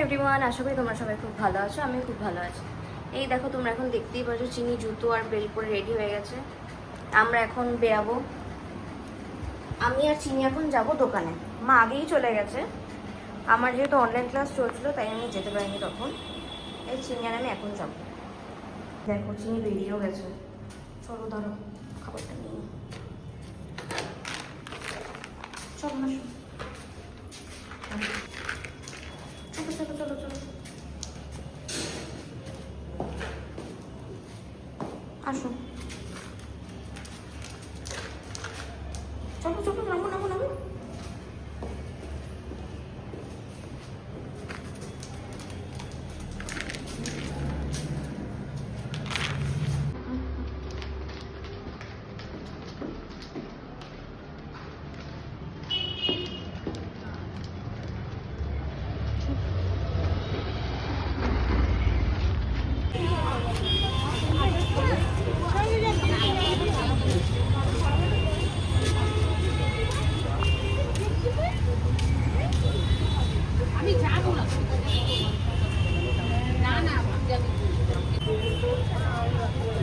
Everyone, আশা করি তোমরা সবাই খুব ভালো আছো। আমি খুব ভালো আছি। এই দেখো, তোমরা এখন দেখতেই পাচ্ছ চিনি জুতো আর বেল পরে রেডি হয়ে গেছে। আমরা এখন বেরাবো। আমি আর চিনি এখন যাব দোকানে। মা আগেই চলে গেছে। আমার যেহেতু অনলাইন ক্লাস চলছিল তাই আমি যেতে পারিনি তখন। এই চিনি আর আমি এখন যাব। দেখো চিনি বেরিয়েও গেছে। চলো ধরো খাবারটা নিয়ে। চলো আসো, চলো চলো চলো চলো আসো, চলো চলো নামো নামো নামো।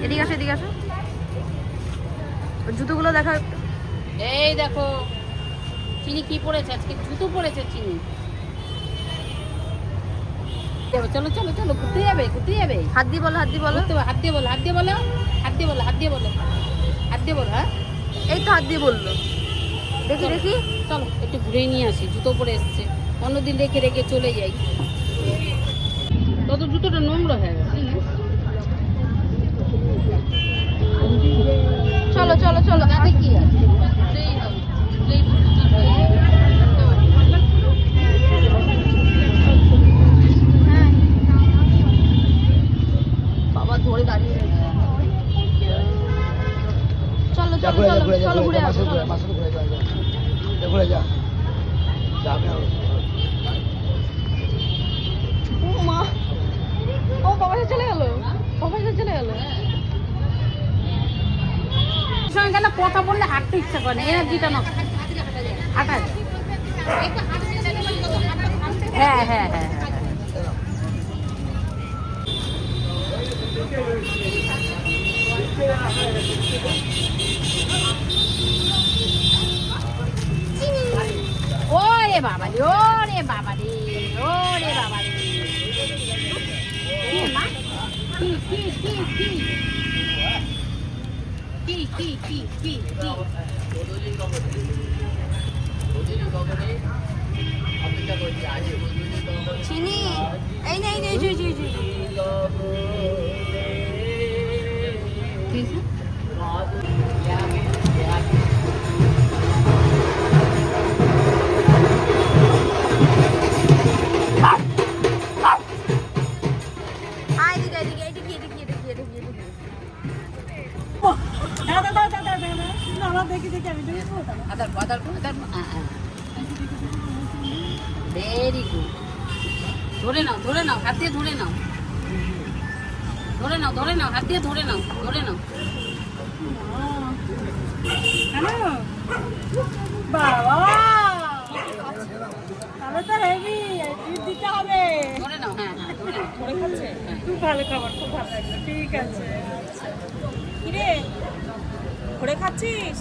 এদিকে আসো, এদিকে আসো। জুতোগুলো দেখা। এই দেখো চিনি কি পড়েছে, আজকে জুতো পড়েছে চিনি। চলো চলো চলো, ঘুরতে যাবে ঘুরতে যাবে। হাত দিয়ে বলো, হাত দিয়ে বলো। হাত দিয়ে বলো, হাত দিয়ে বলো, হাত দিয়ে বলো, হাত দিয়ে বলো, হাত দিয়ে বলো। হ্যাঁ এই তো হাত দিয়ে বললো। দেখি দেখি, চলো একটু ঘুরে নিয়ে আসি। জুতো পরে এসছে, অন্যদিন রেখে রেখে চলে যাই। তত জুতোটা নোংরা হয়ে গেছে। চলো চলো চলো। তাতে কি আছে? বাবা ধরে দাঁড়িয়ে রয়েছে। চলো চলো চলো চলো ঘুরে আসো। ঘুরে যা। ও মা, ও বাবার সাথে চলে গেল, বাবার সাথে চলে গেল। সঙ্গে গেলে কথা বললে হাঁটতে ইচ্ছা করে না, এনার্জিটা নষ্ট। হাঁটা হ্যাঁ হ্যাঁ হ্যাঁ হ্যাঁ। ওরে বাবা রে, ওরে বাবা রে, ওরে বাবা রে। কি মা? কি কি কি কি কি কি কি কি কি? চিনি এই নেই নেই জি জি জি। Very good. ধরে নাও ধরে নাও, হাত দিয়ে ধরে নাও, ধরে নাও ধরে নাও, হাত দিয়ে ধরে নাও, ধরে নাও। বাবা তাহলে তো হেভি দিতে হবে। ধরে নাও, হ্যাঁ হ্যাঁ ধরে নাও। ধরে খাচ্ছে, খুব ভালো খাবার, খুব ভালো লাগলো। ঠিক আছে, কিরে ঘুরে খাচ্ছিস?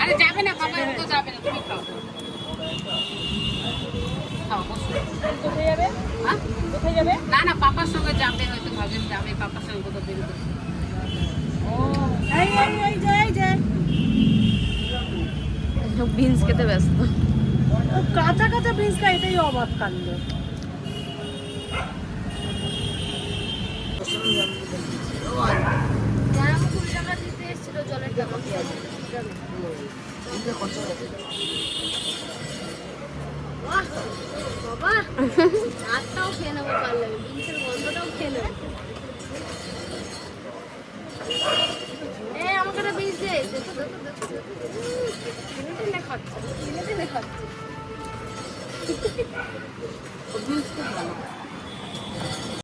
আরে যাবে না বাবা, তো যাবে না, তুমি খাও খাও বসো। কোথায় যাবে? হ্যাঁ কোথায় যাবে? না না, পাপার সঙ্গে যাবে, হয়তো ভাবেন যাবে পাপার সঙ্গে কোথাও বেরোতে। ও এই এই এই যে এই যে বিনস খেতে ব্যস্ত। ও কাঁচা কাঁচা বিনস খায়, এটাই অবাক কাণ্ড। জলের টাকা বাবা, ভাতটাও খেয়ে নেবো, পারলে বিনসের গন্ধটাও খেয়ে নেবো। আমাকে একটা বিনস দে, খাচ্ছে।